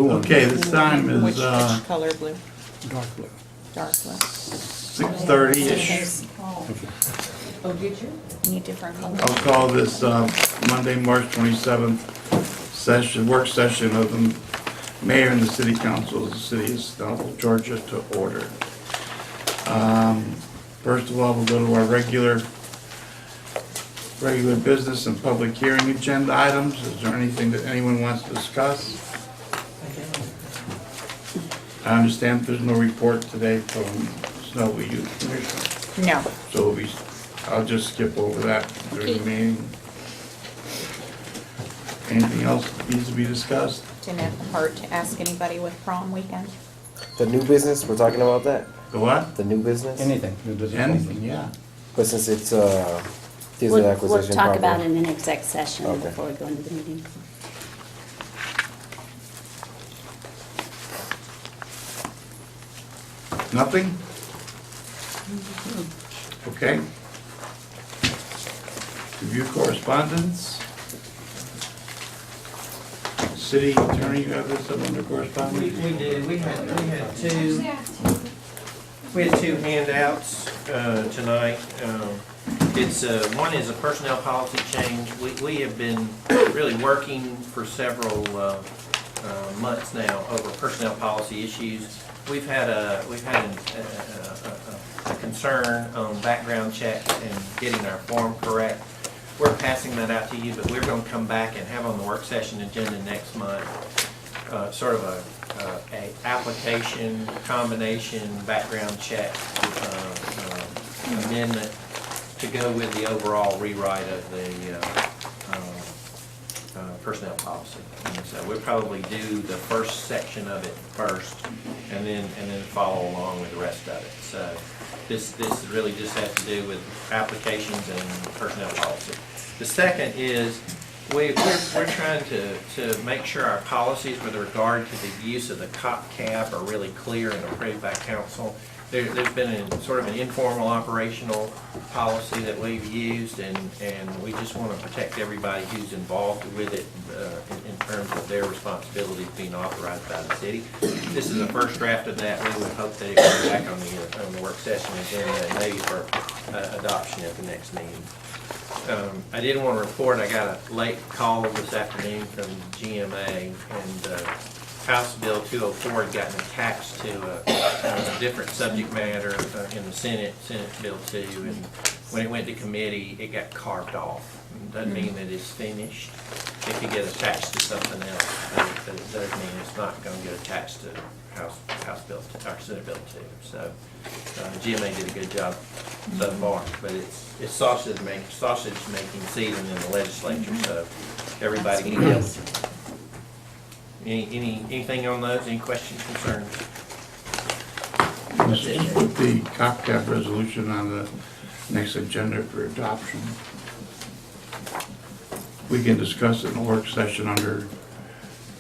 blue one. Okay, this time Which is color blue? Dark blue. Dark blue. 6:30-ish. Oh, did you? Need different colors. I'll call this Monday, March 27th work session of the mayor and the city council of the city of Snellville, Georgia to order. First of all, we'll go to our regular business and public hearing agenda items. Is there anything that anyone wants to discuss? I understand there's no report today from Snellville Youth Commission. No. So I'll just skip over that during the meeting. Anything else that needs to be discussed? Didn't hurt to ask anybody with prom weekend. The new business, we're talking about that? The what? The new business? Anything. New business. Anything, yeah. But since it's, diesel We'll acquisition talk about property. it in an exec session Okay. before we go into the meeting. Nothing? Okay. Review correspondence. City attorney, you have this up under correspondence? We did, we had two handouts, tonight. It's, one is a personnel policy change. We have been really working for several, months now over personnel policy issues. We've had a concern on background check and getting our form correct. We're passing that out to you, but we're gonna come back and have on the work session agenda next month, sort of a application, combination, background check, amendment to go with the overall rewrite of the, personnel policy. And so we'll probably do the first section of it first, and then follow along with the rest of it. So this really just has to do with applications and personnel policy. The second is we're trying to make sure our policies with regard to the use of the cop cab are really clear and approved by council. There's been sort of an informal operational policy that we've used, and we just want to protect everybody who's involved with it in terms of their responsibilities being authorized by the city. This is the first draft of that. We would hope that it comes back on the work session agenda, maybe for adoption at the next meeting. I did want to report, I got a late call this afternoon from GMA, and House Bill 204 had gotten attached to a different subject matter in the Senate Bill 2, and when it went to committee, it got carved off. It doesn't mean that it's finished. It could get attached to something else, but it does mean it's not going to get attached to House Bill, or Senate Bill 2. So GMA did a good job so far, but it's sausage making season in the legislature, so everybody can help. Anything on those? Any questions, concerns? Let's just put the cop cab resolution on the next agenda for adoption. We can discuss it in a work session under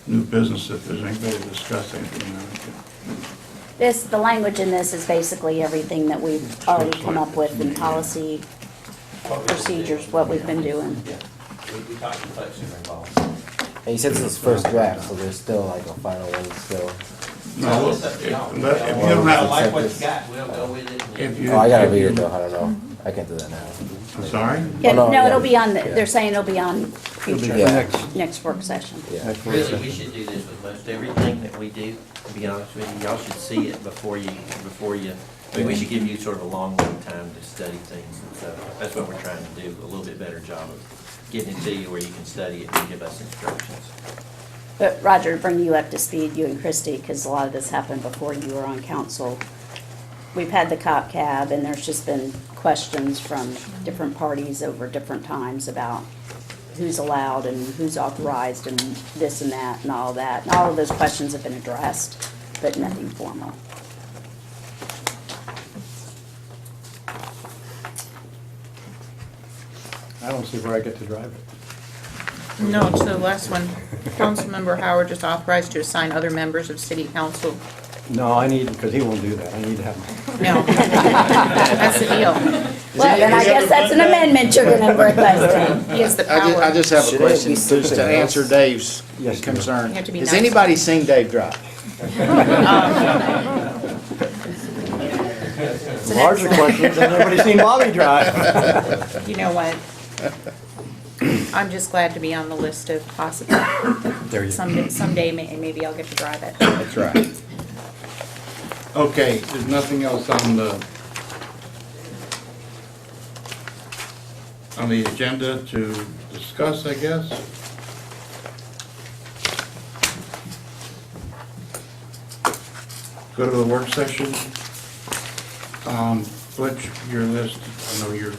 new business if there's anybody to discuss anything on it. The language in this is basically everything that we've already come up with in policy procedures, what we've been doing. Yeah, we talked to folks who are involved. And you said this is first draft, so there's still like a final one still. No, It's up to y'all. if you don't I have, like what you got, we'll go with it. if you. Oh, I gotta if read you- it though, I don't know. I can't do that now. I'm sorry? Yeah, Oh, no, no, yeah. it'll be on, Yeah. they're saying it'll be on It'll be future, Yeah. next work session. Yeah. Really, we should do this with most everything that we do, to be honest with you. Y'all should see it before you, I mean, we should give you sort of a long lead time to study things. And so that's what we're trying to do, a little bit better job of getting it to you where you can study it and give us instructions. But Roger, to bring you up to speed, you and Christie, because a lot of this happened before you were on council. We've had the cop cab, and there's just been questions from different parties over different times about who's allowed and who's authorized and this and that and all that. And all of those questions have been addressed, but nothing formal. I don't see where I get to drive it. No, it's the last one. Councilmember Howard just authorized to assign other members of city council. No, I need, because he won't do that. I need to have. No. That's the deal. Well, then I guess that's an amendment you're gonna request. He has the I power. just have a Should it question, be just something to answer else? Dave's Yes, you do. concern. You have to be Has nice. anybody seen Dave drive? It's an Larger excellent- question, has anybody seen Bobby drive? You know what? I'm just glad to be on the list of possible, There you go. someday maybe I'll get to drive it. That's right. Okay, there's nothing else on the agenda to discuss, I guess. Go to the work session. Butch, your list, I know you're,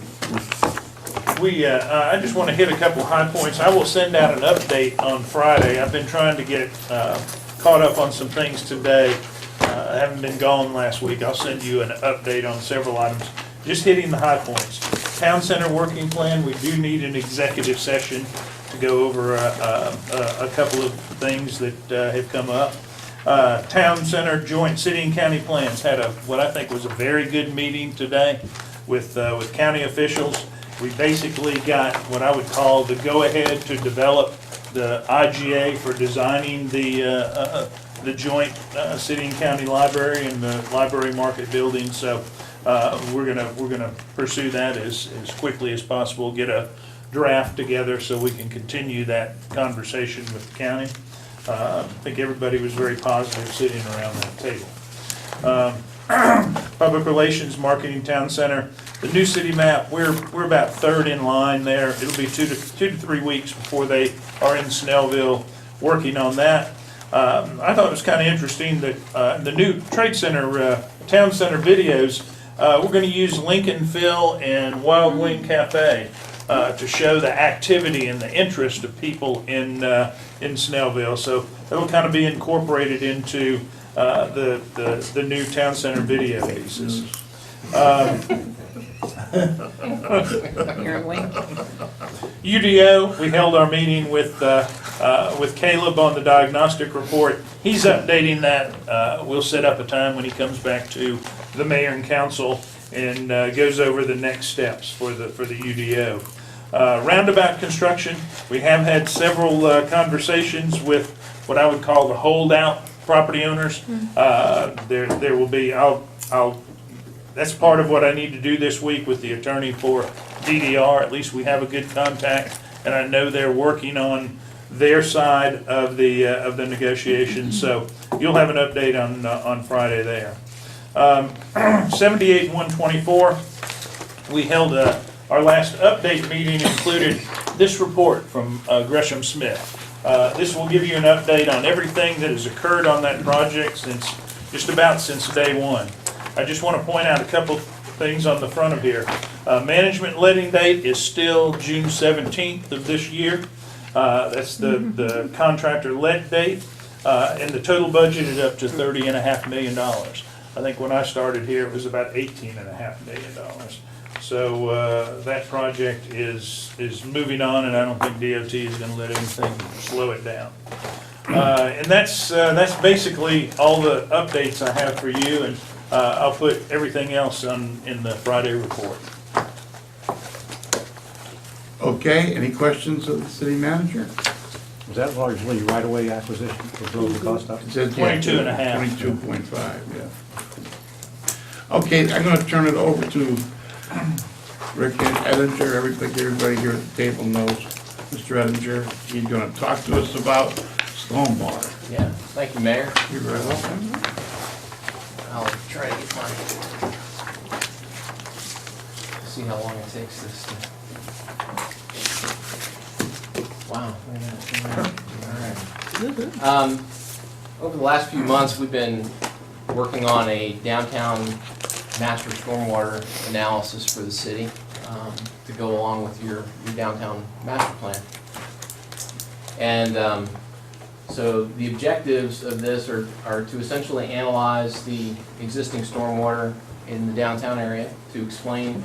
I just want to hit a couple high points. I will send out an update on Friday. I've been trying to get caught up on some things today. I haven't been gone last week. I'll send you an update on several items, just hitting the high points. Town Center working plan, we do need an executive session to go over a couple of things that have come up. Town Center joint city and county plans had what I think was a very good meeting today with county officials. We basically got what I would call the go-ahead to develop the IGA for designing the joint city and county library and the library market building. So we're gonna pursue that as quickly as possible, get a draft together so we can continue that conversation with the county. I think everybody was very positive sitting around that table. Public Relations, Marketing, Town Center, the new city map, we're about third in line there. It'll be 2 to 3 weeks before they are in Snellville working on that. I thought it was kind of interesting that the new Trade Center, Town Center videos, we're going to use Lincoln Phil and Wild Wing Cafe to show the activity and the interest of people in Snellville. So it'll kind of be incorporated into the new Town Center video pieces. You're in wing. UDO, we held our meeting with Caleb on the diagnostic report. He's updating that. We'll set up a time when he comes back to the mayor and council and goes over the next steps for the UDO. Roundabout construction, we have had several conversations with what I would call the holdout property owners. There will be, that's part of what I need to do this week with the attorney for DDR. At least we have a good contact, and I know they're working on their side of the negotiations. So you'll have an update on Friday there. 78-124, we held our last update meeting included this report from Gresham Smith. This will give you an update on everything that has occurred on that project since day one. I just want to point out a couple things on the front of here. Management letting date is still June 17th of this year. That's the contractor let date. And the total budget is up to $30.5 million. I think when I started here, it was about $18.5 million. So that project is moving on, and I don't think DOT is going to let anything slow it down. And that's basically all the updates I have for you, and I'll put everything else in the Friday report. Okay, any questions of the city manager? Was that largely right-of-way acquisition for drove the cost up? It says 22.5. 22.5, yeah. Okay, I'm gonna turn it over to Rick Edinger. Everybody here at the table knows Mr. Edinger. He's gonna talk to us about stormwater. Yeah, thank you, Mayor. You're very welcome. I'll try to get mine. See how long it takes this to. Wow. All right. Over the last few months, we've been working on a downtown master stormwater analysis for the city to go along with your downtown master plan. And so the objectives of this are to essentially analyze the existing stormwater in the downtown area, to explain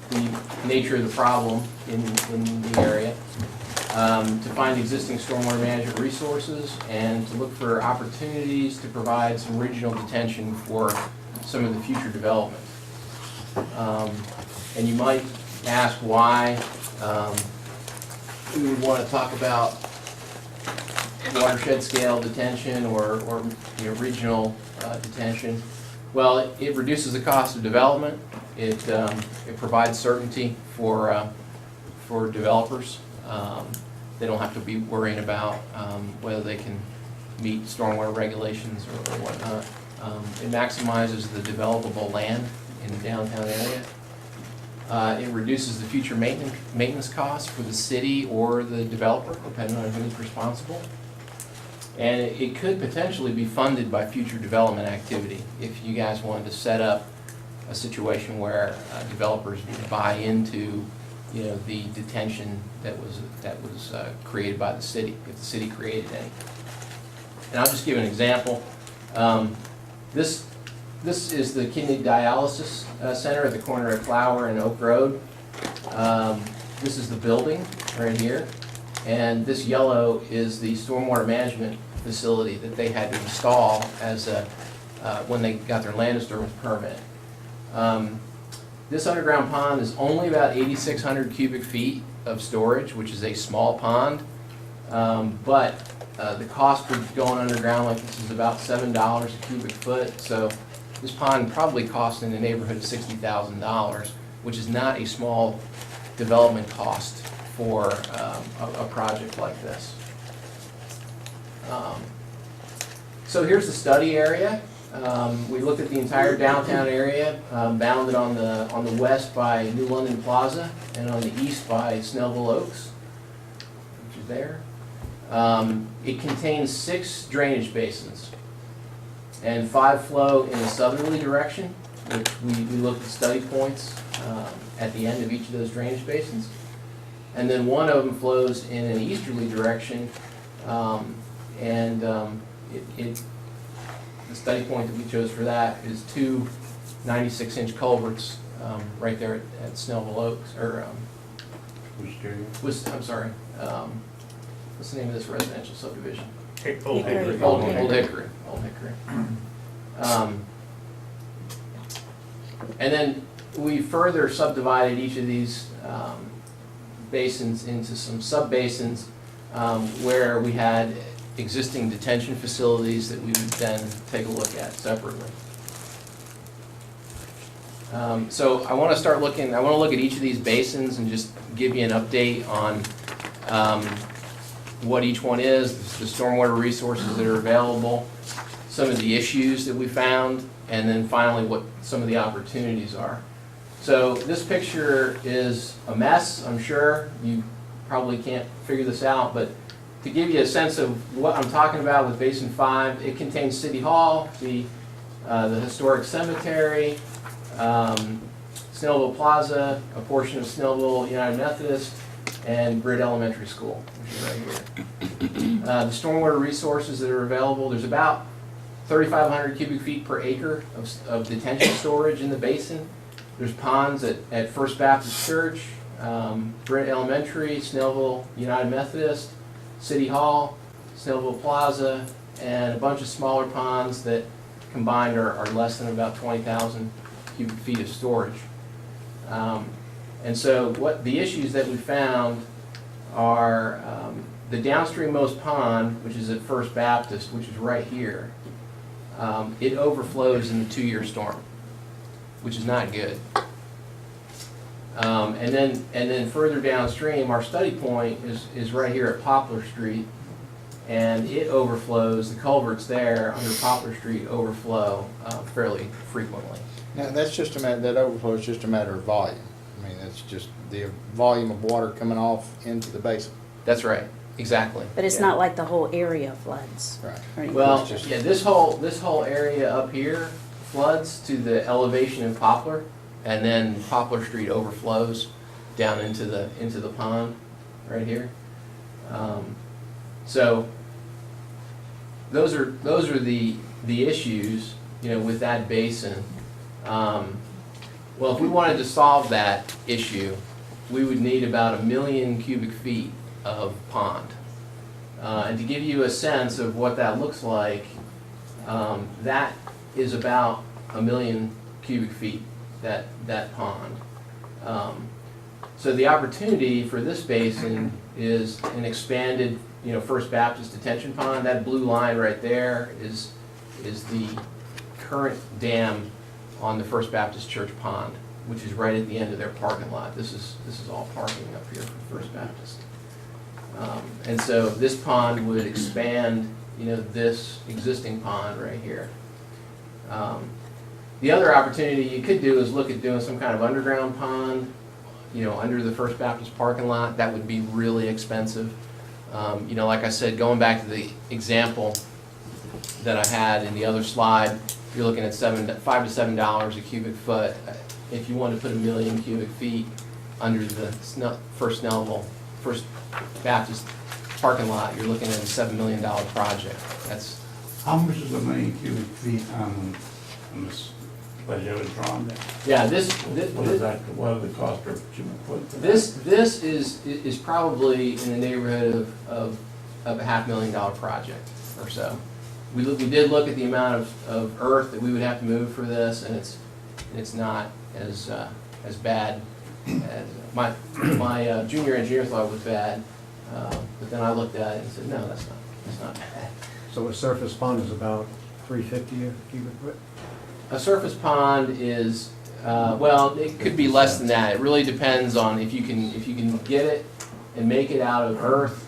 the nature of the problem in the area, to find existing stormwater management resources, and to look for opportunities to provide some regional detention for some of the future development. And you might ask why we would want to talk about watershed scale detention or regional detention. Well, it reduces the cost of development. It provides certainty for developers. They don't have to be worrying about whether they can meet stormwater regulations or whatnot. It maximizes the developable land in the downtown area. It reduces the future maintenance costs for the city or the developer, depending on who's responsible. And it could potentially be funded by future development activity if you guys wanted to set up a situation where developers would buy into, the detention that was created by the city, if the city created any. And I'll just give an example. This is the kidney dialysis center at the corner of Flower and Oak Road. This is the building right here. And this yellow is the stormwater management facility that they had to install as when they got their land disturbance permit. This underground pond is only about 8,600 cubic feet of storage, which is a small pond. But the cost for going underground like this is about $7 a cubic foot. So this pond probably costs in the neighborhood of $60,000, which is not a small development cost for a project like this. So here's the study area. We looked at the entire downtown area, bounded on the west by New London Plaza and on the east by Snellville Oaks, which is there. It contains 6 drainage basins, and 5 flow in a southerly direction, which we looked at study points at the end of each of those drainage basins. And then 1 of them flows in an easterly direction, the study point that we chose for that is 2 96-inch culverts right there at Snellville Oaks, or I'm sorry, what's the name of this residential subdivision? Old Hickory. Old Hickory. And then we further subdivided each of these basins into some sub-basins where we had existing detention facilities that we would then take a look at separately. So I want to look at each of these basins and just give you an update on what each one is, the stormwater resources that are available, some of the issues that we found, and then finally what some of the opportunities are. So this picture is a mess, I'm sure. You probably can't figure this out, but to give you a sense of what I'm talking about with Basin 5, it contains City Hall, the historic cemetery, Snellville Plaza, a portion of Snellville United Methodist, and Britt Elementary School, which is right here. The stormwater resources that are available, there's about 3,500 cubic feet per acre of detention storage in the basin. There's ponds at First Baptist Church, Britt Elementary, Snellville United Methodist, City Hall, Snellville Plaza, and a bunch of smaller ponds that combined are less than about 20,000 cubic feet of storage. And so what the issues that we found are the downstreammost pond, which is at First Baptist, which is right here. It overflows in the 2-year storm, which is not good. And then further downstream, our study point is right here at Poplar Street, and it overflows. The culverts there under Poplar Street overflow fairly frequently. Now, that's just a matter, that overflow is just a matter of volume. I mean, that's just the volume of water coming off into the basin. That's right, exactly. But it's Yeah. not like the whole area floods. Right. or anything. Well, It's just- yeah, this whole area up here floods to the elevation in Poplar, and then Poplar Street overflows down into the pond right here. So those are the issues, with that basin. Well, if we wanted to solve that issue, we would need about 1 million cubic feet of pond. And to give you a sense of what that looks like, that is about 1 million cubic feet, that pond. So the opportunity for this basin is an expanded, First Baptist detention pond. That blue line right there is the current dam on the First Baptist Church pond, which is right at the end of their parking lot. This is all parking up here for First Baptist. And so this pond would expand, this existing pond right here. The other opportunity you could do is look at doing some kind of underground pond, under the First Baptist parking lot. That would be really expensive. Like I said, going back to the example that I had in the other slide, you're looking at $5 to $7 a cubic foot. If you wanted to put 1 million cubic feet under the First Baptist parking lot, you're looking at a $7 million project. That's How much is 1 million cubic feet on this budget was drawn there? yeah. What is that, what are the cost per cubic foot? for that? This is probably in the neighborhood of a $500,000 project or so. We did look at the amount of earth that we would have to move for this, and it's not as bad as my junior engineer thought it was bad, but then I looked at it and said, no, that's not bad. So a surface pond is about 350 a cubic foot? A surface pond is, well, it could be less than that. It really depends on if you can get it and make it out of earth.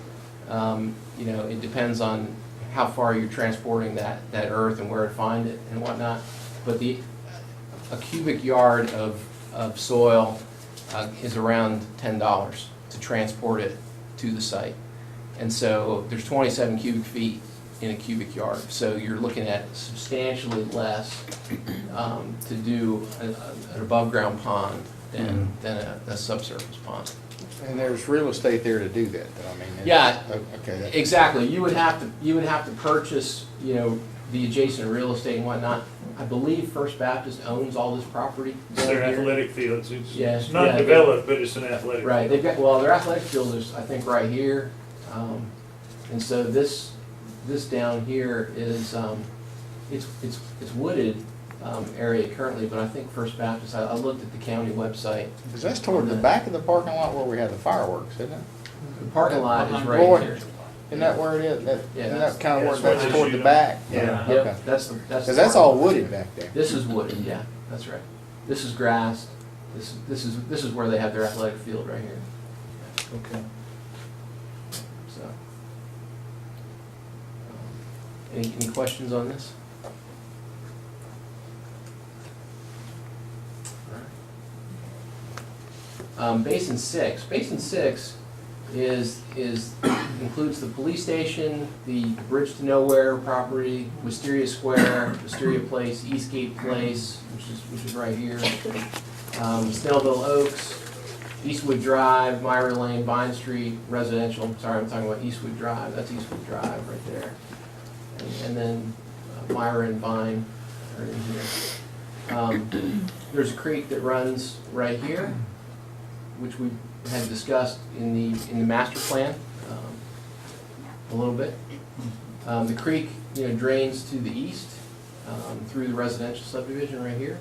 It depends on how far you're transporting that earth and where to find it and whatnot. But a cubic yard of soil is around $10 to transport it to the site. And so there's 27 cubic feet in a cubic yard. So you're looking at substantially less to do an above ground pond than a subsurface pond. And there's real estate there to do that, though, I mean. Yeah, Okay. exactly. You would have to purchase, the adjacent real estate and whatnot. I believe First Baptist owns all this property It's down their here. athletic fields. Yeah, It's not yeah. developed, but it's an athletic. Right, field. their athletic field is, I think, right here. And so this down here is, it's wooded area currently, but I think First Baptist, I looked at the county website. Because that's toward the back of the parking lot where we have the fireworks, isn't it? The parking lot is right Boy. here. Isn't that where it is? Yeah, Isn't that's- that kind of where, that's where that's they toward shoot the 'em. back? Yeah. Okay. Yep, that's the. Because that's all wooded back there. This is wooded, yeah, that's right. This is grass. This is where they have their athletic field right here. Okay. So, any questions on this? Basin 6. Basin 6 includes the police station, the Bridge to Nowhere property, Wisteria Square, Wisteria Place, Eastgate Place, which is right here, Snellville Oaks, Eastwood Drive, Myra Lane, Vine Street, residential. Sorry, I'm talking about Eastwood Drive. That's Eastwood Drive right there, and then Myra and Vine are in here. There's a creek that runs right here, which we had discussed in the master plan a little bit. The creek, drains to the east through the residential subdivision right here.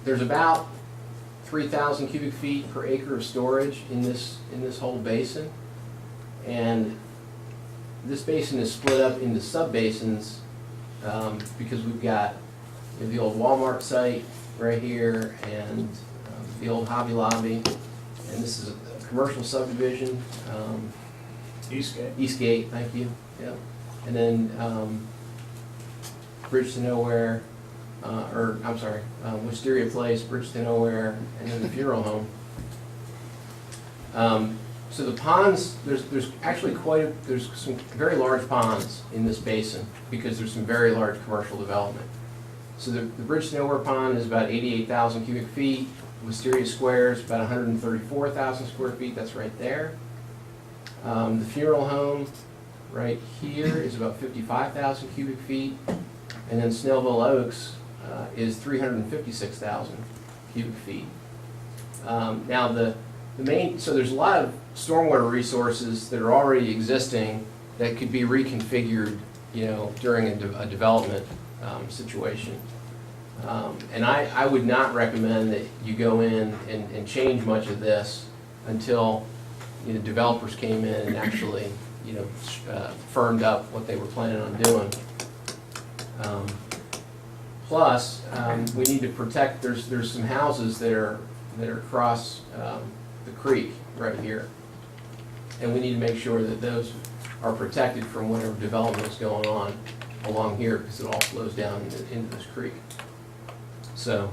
There's about 3,000 cubic feet per acre of storage in this whole basin, and this basin is split up into sub-basins because we've got the old Walmart site right here and the old Hobby Lobby, and this is a commercial subdivision. Eastgate. Eastgate, thank you. Yep. And then Bridge to Nowhere, Wisteria Place, Bridge to Nowhere, and then the funeral home. So the ponds, there's actually there's some very large ponds in this basin because there's some very large commercial development. So the Bridge to Nowhere pond is about 88,000 cubic feet. Wisteria Square is about 134,000 square feet. That's right there. The funeral home right here is about 55,000 cubic feet. And then Snellville Oaks is 356,000 cubic feet. Now so there's a lot of stormwater resources that are already existing that could be reconfigured, during a development situation. And I would not recommend that you go in and change much of this until, you know, developers came in and actually, you know, firmed up what they were planning on doing. Plus, we need to protect, there's some houses that are across the creek right here. And we need to make sure that those are protected from whatever development is going on along here, because it all flows down into this creek. So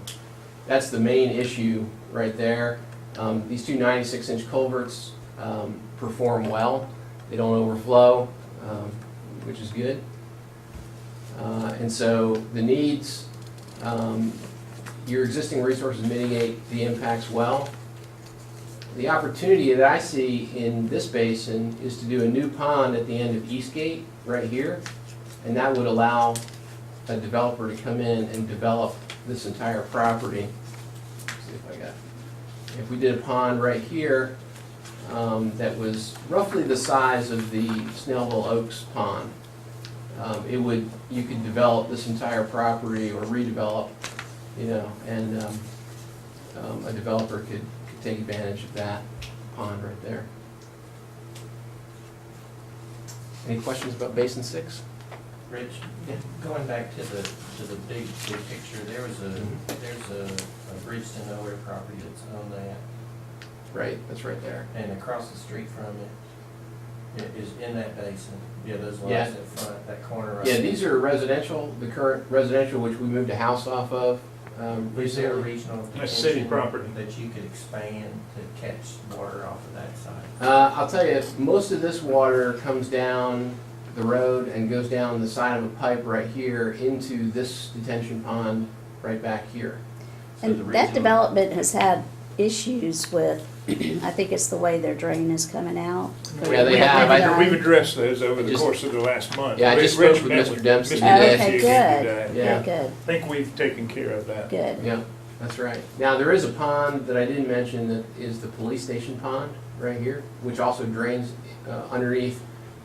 that's the main issue right there. These two 96-inch culverts perform well. They don't overflow, which is good. And so the needs, your existing resources mitigate the impacts well. The opportunity that I see in this basin is to do a new pond at the end of Eastgate, right here, and that would allow a developer to come in and develop this entire property. Let's see if I got, if we did a pond right here, that was roughly the size of the Snellville Oaks pond, you could develop this entire property or redevelop, you know, and a developer could take advantage of that pond right there. Any questions about Basin 6? Rich, going back to the big picture, there's a bridge to nowhere property that's on that, Right, that's right there. and across the street from it is in that basin. Yeah, those Yeah. lots at front, that corner right Yeah, there. these are residential, the current residential, which we moved a house off of Is there a recently. regional That's city detention property. that you could expand to catch water off of that side? I'll tell you, most of this water comes down the road and goes down the side of a pipe right here into this detention pond right back here. So the And that regional- development has had issues with, I think it's the way their drain is coming out. Yeah, they have. We've addressed those over the Just- course of the last month. Yeah, I just Rich spoke with met Mr. Dempsey Mr. today. Okay, Dempsey good, today. Yeah. good, good, I think we've taken care of that. good. Yeah, that's right. Now, there is a pond that I didn't mention that is the police station pond right here, which also drains underneath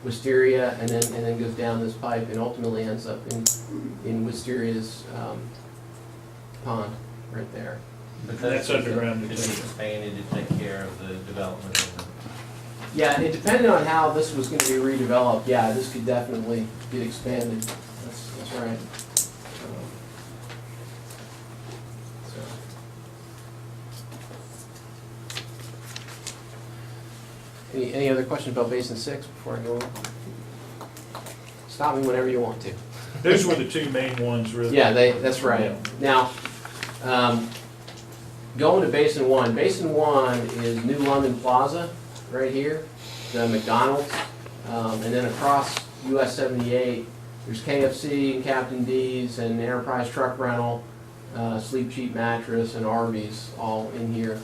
Wisteria and then goes down this pipe and ultimately ends up in Wisteria's pond right there. But That's underground. Could be expanded to take care of the development. Yeah, it depended on how this was gonna be redeveloped. Yeah, this could definitely get expanded. That's right. So. Any other questions about Basin 6 before I go on? Stop me whenever you want to. Those were the two main ones, really. Yeah, that's right. Now, going to Basin 1. Basin 1 is New London Plaza, right here, the McDonald's. And then across US 78, there's KFC, Captain D's, and Enterprise Truck Rental, Sleep Cheap Mattress, and Arby's, all in here.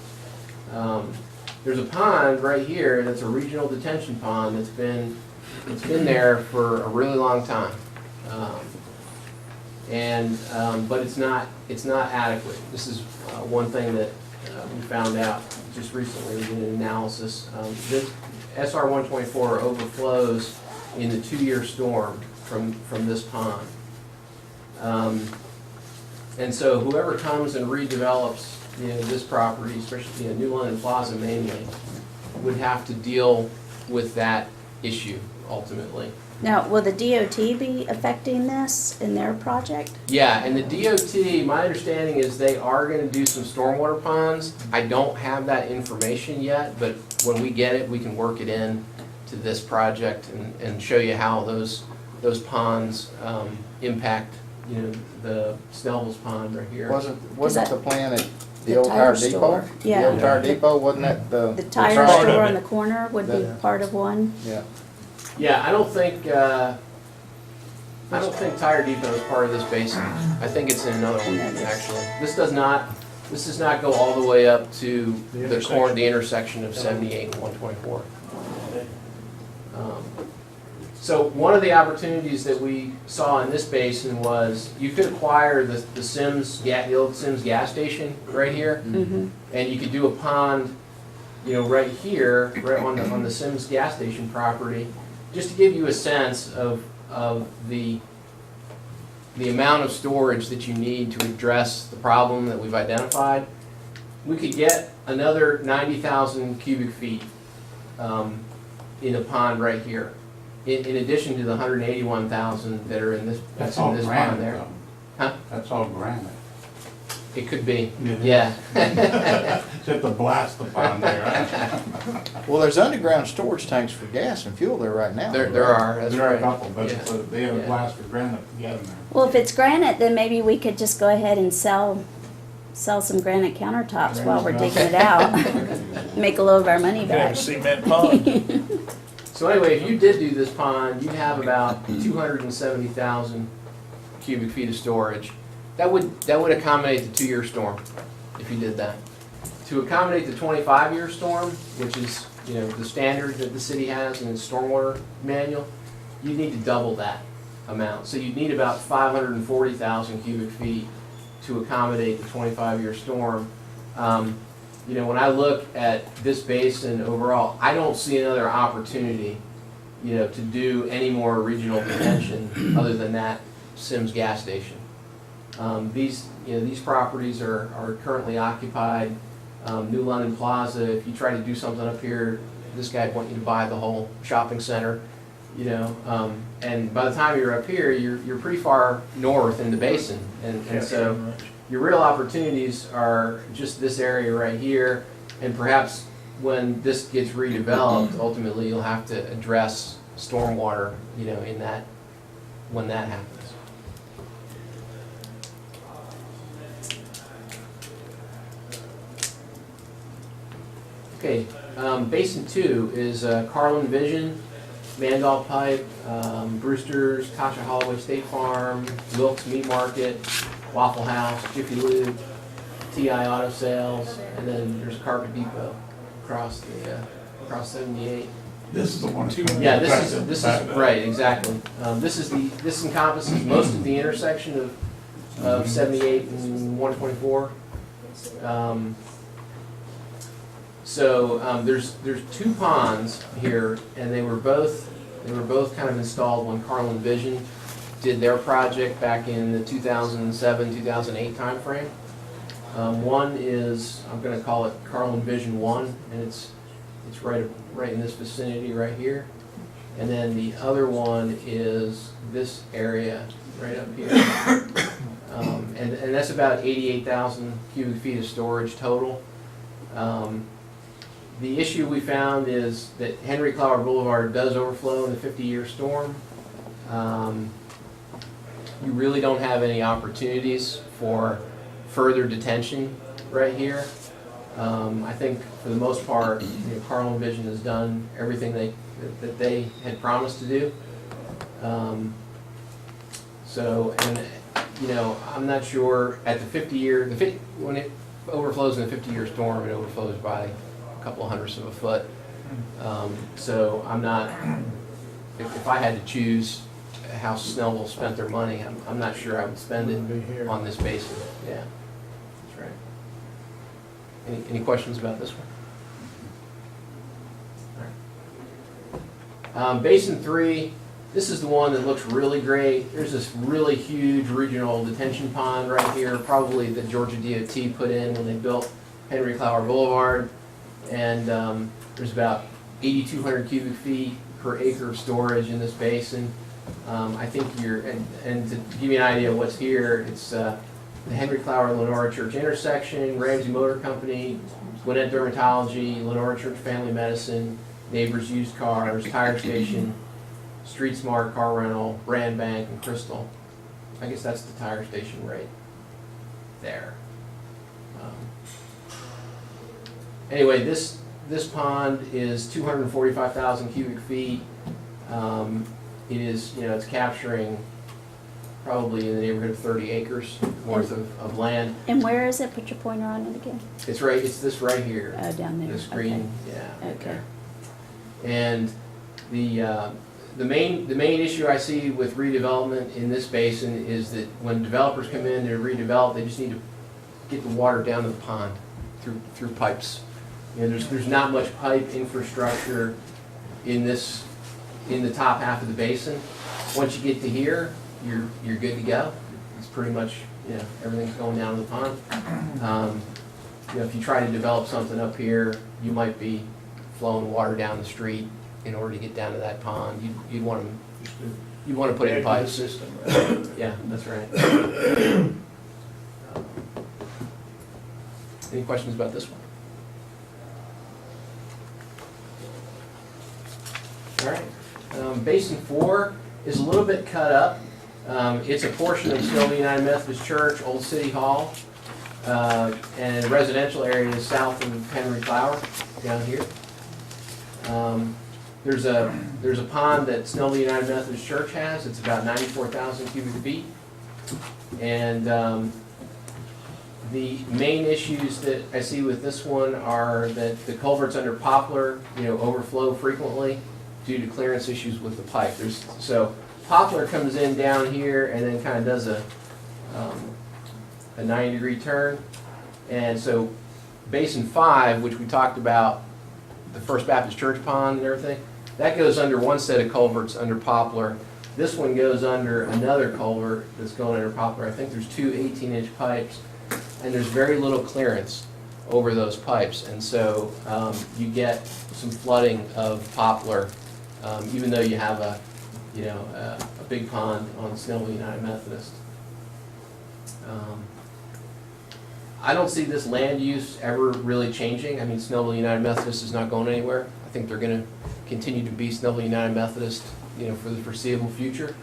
There's a pond right here that's a regional detention pond that's been there for a really long time. But it's not adequate. This is one thing that we found out just recently. We did an analysis. This SR 124 overflows in the 2-year storm from this pond. And so whoever comes and redevelops, you know, this property, especially, you know, New London Plaza mainly, would have to deal with that issue ultimately. Now, will the DOT be affecting this in their project? Yeah, and the DOT, my understanding is they are gonna do some stormwater ponds. I don't have that information yet, but when we get it, we can work it in to this project and show you how those ponds impact, you know, the Snellville's pond right here. Wasn't the plan at the The old tire tire depot? store, yeah. The old tire depot, wasn't that the? The tire part of store it. on the corner would be Yeah. part of one? Yeah. Yeah, I don't think Tire Depot is part of this basin. I think it's in another one, actually. This does not go all the way up to the intersection of 78 and 124. So one of the opportunities that we saw in this basin was you could acquire the old Sims gas station right here, Mm-hmm. and you could do a pond, you know, right here, right on the Sims gas station property, just to give you a sense of the the amount of storage that you need to address the problem that we've identified, we could get another 90,000 cubic feet in a pond right here, in addition to the 181,000 that are in this, That's that's all in this pond granite, there. though. Huh? That's all granite. It could be, Yeah. yeah. Just to blast the pond there. Well, there's underground storage tanks for gas and fuel there right now. There are, that's There are a right. couple, but Yeah. they have a Yeah. blast for granite to get in there. Well, if it's granite, then maybe we could just go ahead and sell some granite countertops while we're digging it out. Make a little of our money You have a back. cement pond. So anyway, if you did do this pond, you'd have about 270,000 cubic feet of storage. That would accommodate the 2-year storm, if you did that. To accommodate the 25-year storm, which is, you know, the standard that the city has in its stormwater manual, you need to double that amount. So you'd need about 540,000 cubic feet to accommodate the 25-year storm. You know, when I look at this basin overall, I don't see another opportunity, you know, to do any more regional detention other than that Sims gas station. These properties are currently occupied. New London Plaza, if you try to do something up here, this guy would want you to buy the whole shopping center, you know. And by the time you're up here, you're pretty far north in the basin. And so your real opportunities are just this area right here, and perhaps when this gets redeveloped, ultimately you'll have to address stormwater, you know, in that, when that happens. Okay, Basin 2 is Carlin Vision, Mandel Pipe, Brewster's, Kasha Holloway State Farm, Wilkes Meat Market, Waffle House, Jiffy Lube, TI Auto Sales, and then there's Carpet Depot across 78. This is the one. Yeah, this is right, exactly. This encompasses most of the intersection of 78 and 124. There's 2 ponds here, and they were both kind of installed when Carlin Vision did their project back in the 2007-2008 timeframe. One is, I'm going to call it Carlin Vision 1, and it's right in this vicinity right here. And then the other one is this area right up here. And that's about 88,000 cubic feet of storage total. The issue we found is that Henry Clower Boulevard does overflow in the 50-year storm. You really don't have any opportunities for further detention right here. I think for the most part, you know, Carlin Vision has done everything that they had promised to do. You know, I'm not sure at the 50-year, when it overflows in the 50-year storm, it overflows by a couple of hundredths of a foot. So I'm not, if I had to choose how Snellville spent their money, I'm not sure I would spend it on this basin. Yeah, that's right. Any questions about this one? All right. Basin 3, this is the one that looks really great. There's this really huge regional detention pond right here, probably that Georgia DOT put in when they built Henry Clower Boulevard. And there's about 8,200 cubic feet per acre of storage in this basin. I think and to give you an idea of what's here, it's the Henry Clower Lenora Church intersection, Ramsey Motor Company, Gwinnett Dermatology, Lenora Church Family Medicine, Neighbors Used Cars, Tire Station, Street Smart Car Rental, Brand Bank, and Crystal. I guess that's the tire station right there. Anyway, this pond is 245,000 cubic feet. It is, you know, it's capturing probably in the neighborhood of 30 acres worth of land. And where is it? Put your pointer on it again. It's this right here. Oh, down there. This green, yeah. right Okay. there. And the main issue I see with redevelopment in this basin is that when developers come in to redevelop, they just need to get the water down to the pond through pipes. You know, there's not much pipe infrastructure in the top half of the basin. Once you get to here, you're good to go. It's pretty much, you know, everything's going down to the pond. You know, if you try to develop something up here, you might be flowing water down the street in order to get down to that pond. You'd want to put in pipes. System, right? Yeah, that's right. Any questions about this one? All right. Basin 4 is a little bit cut up. It's a portion of Snellville United Methodist Church, Old City Hall, and residential areas south of Henry Flower down here. There's a pond that Snellville United Methodist Church has. It's about 94,000 cubic feet. And the main issues that I see with this one are that the culverts under Poplar, you know, overflow frequently due to clearance issues with the pipe. So Poplar comes in down here and then kind of does a 90-degree turn. And so Basin 5, which we talked about, the First Baptist Church pond and everything, that goes under one set of culverts under Poplar. This one goes under another culvert that's going under Poplar. I think there's two 18-inch pipes, and there's very little clearance over those pipes. And so you get some flooding of Poplar, even though you have a big pond on Snellville United Methodist. I don't see this land use ever really changing. I mean, Snellville United Methodist is not going anywhere. I think they're going to continue to be Snellville United Methodist, you know, for the foreseeable future.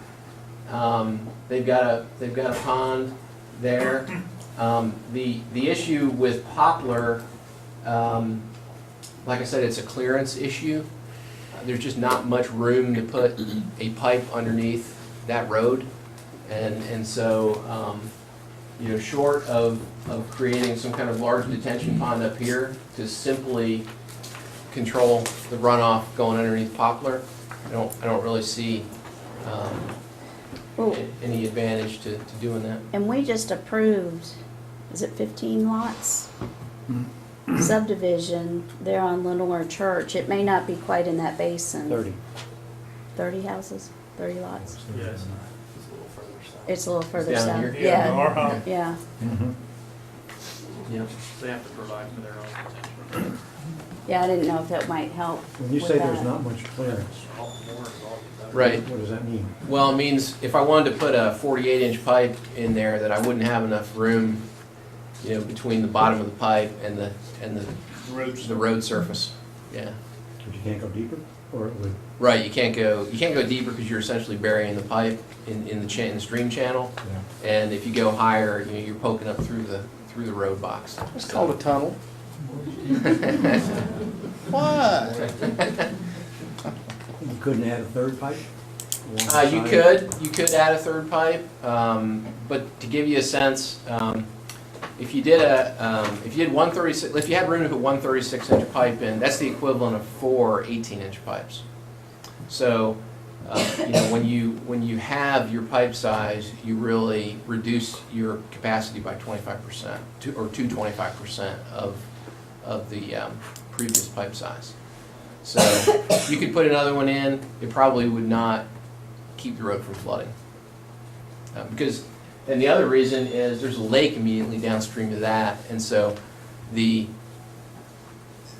They've got a pond there. The issue with Poplar, like I said, it's a clearance issue. There's just not much room to put a pipe underneath that road, and so you know, short of creating some kind of large detention pond up here to simply control the runoff going underneath Poplar, I don't really see any advantage to doing that. And we just approved, is it 15 lots? Subdivision there on Lenore Church. It may not be quite in that basin. 30. 30 houses, 30 lots. Yes. It's a little further Down south. here? Yeah, Yeah, our home. yeah. Yeah. They have to provide for their own detention. Yeah, I didn't know if that might help. When you with say there's that. not much clearance, Right. what does that mean? Well, it means if I wanted to put a 48-inch pipe in there, that I wouldn't have enough room, you know, between the bottom of the pipe and the road surface. Yeah. But you can't go deeper, or it would, Right. You can't go deeper because you're essentially burying the pipe in the stream channel. yeah. And if you go higher, you know, you're poking up through the road box. It's called a tunnel. Why? You couldn't add a third pipe? You could add a third pipe, but to give you a sense, if you had 136, if you had room to put 136-inch pipe in, that's the equivalent of 4 18-inch pipes. So, you know, when you have your pipe size, you really reduce your capacity by 25% to 25% of the previous pipe size. So you could put another one in. It probably would not keep the road from flooding. And the other reason is there's a lake immediately downstream of that, and so the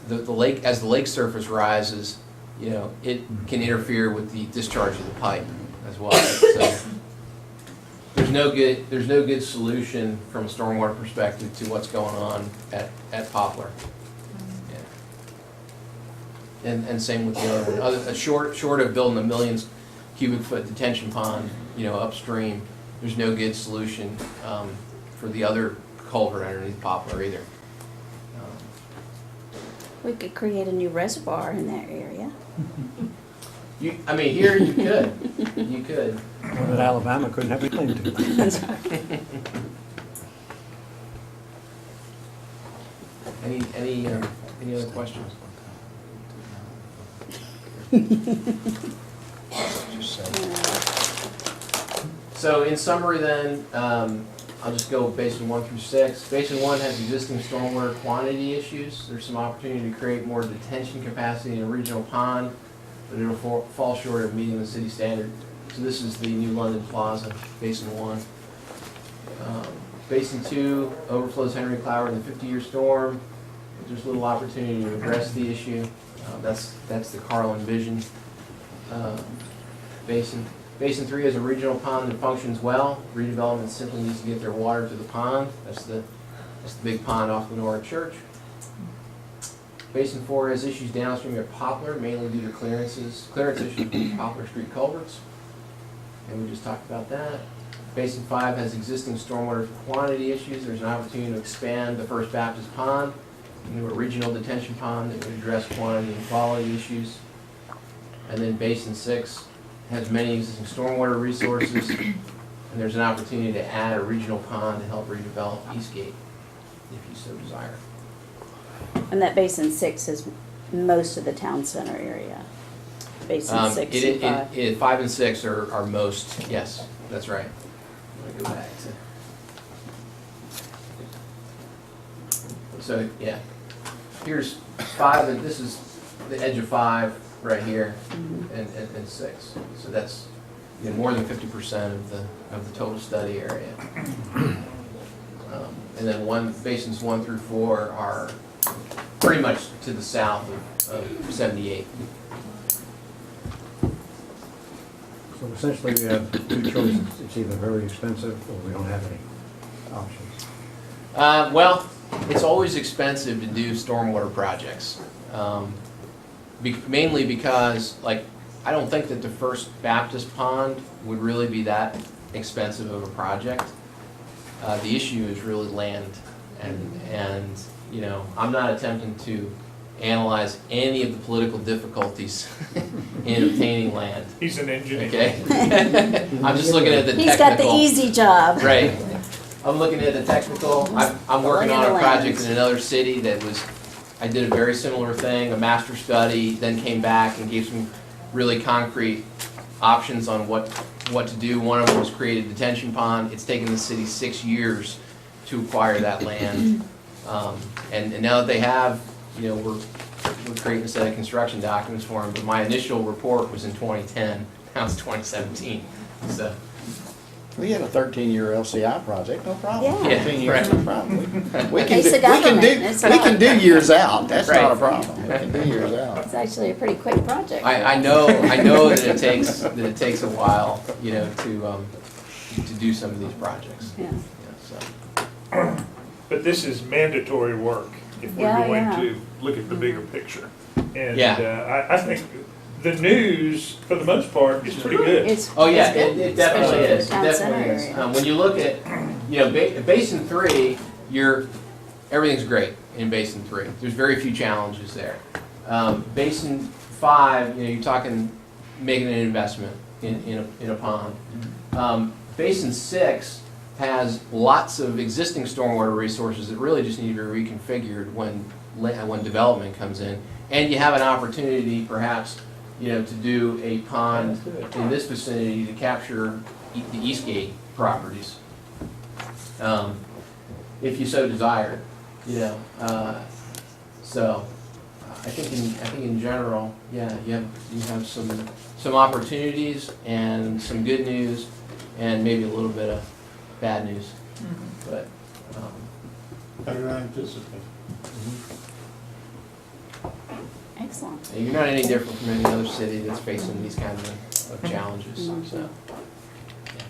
lake, as the lake surface rises, you know, it can interfere with the discharge of the pipe as well. So there's no good solution from a stormwater perspective to what's going on at Poplar. Yeah. And same with the other one. Short of building a 1 million cubic foot detention pond, you know, upstream, there's no good solution for the other culvert underneath Poplar either. We could create a new reservoir in that area. I mean, here you could. You could. One that Alabama couldn't have a claim to. Any other questions? So in summary then, I'll just go Basin 1 through 6. Basin 1 has existing stormwater quantity issues. There's some opportunity to create more detention capacity in a regional pond, but it'll fall short of meeting the city standards So this is the new London Plaza, Basin 1. Basin 2 overflows Henry Clower in the 50-year storm. There's little opportunity to address the issue. That's the Carlin Vision basin. Basin 3 is a regional pond that functions well. Redevelopment simply needs to get their water to the pond. That's the big pond off the Menorah Church. Basin 4 has issues downstream of Poplar, mainly due to clearance issues with Poplar Street culverts. And we just talked about that. Basin 5 has existing stormwater quantity issues. There's an opportunity to expand the First Baptist Pond into a regional detention pond that would address quantity and quality issues. And then Basin 6 has many existing stormwater resources, and there's an opportunity to add a regional pond to help redevelop Eastgate, if you so desire. And that Basin 6 is most of the town center area. Basin 6 and 5. 5 and 6 are most, yes, that's right. I'm gonna go back to. So, yeah, here's 5, and this is the edge of 5 right here, and 6. So that's, you know, more than 50% of the total study area. And then basins 1 through 4 are pretty much to the south of 78. So essentially, we have two choices. It's either very expensive or we don't have any options. Well, it's always expensive to do stormwater projects. Mainly because, like, I don't think that the First Baptist Pond would really be that expensive of a project. The issue is really land, and you know, I'm not attempting to analyze any of the political difficulties in obtaining land. He's an engineer. Okay, I'm just looking at the technical. He's got the easy job. Right. I'm looking at the technical. I'm working on a project in another city that was. I did a very similar thing, a master study, then came back and gave some really concrete options on what to do. One of them was create a detention pond. It's taken the city 6 years to acquire that land. And now that they have, you know, we're creating a set of construction documents for them. But my initial report was in 2010. Now it's 2017. So. We had a 13-year LCI project, no problem. Yeah. 13 years, no problem. We Pace of government, it's we can do years out. That's Right. not a problem. We can do years out. It's actually a pretty quick project. I know that it takes a while, you know, to do some of these projects. Yeah. So. But this is mandatory work if we're Yeah, going yeah. to look at the bigger picture. And Yeah. I think the news, for the most part, is pretty good. It's, Oh yeah, it's good, it definitely especially is. It for the town definitely center is. area. When you look at, you know, Basin 3, everything's great in Basin 3. There's very few challenges there. Basin 5, you know, you're talking making an investment in a pond. Basin 6 has lots of existing stormwater resources that really just need to be reconfigured when development comes in, and you have an opportunity perhaps, you know, to do a pond in this vicinity to capture the Eastgate properties, if you so desire, you know. So I think in general, yeah, you have some opportunities and some good news, and maybe a little bit of bad news, but. Better than anticipated. Excellent. You're not any different from any other city that's facing these kinds of challenges, so. Yeah.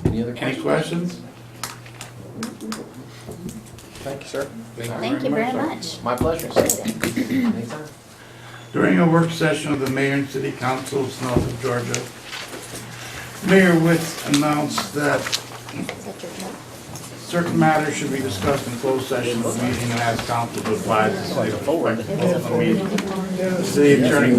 Any other Any questions? questions? Thank you, sir. Thank you very much. My pleasure. Anytime. During a work session of the Mayor and City Council of Snellville, Georgia, Mayor Witz announced that Is that your job? certain matters should be discussed in closed session of the meeting and ask council to advise the city. The city attorney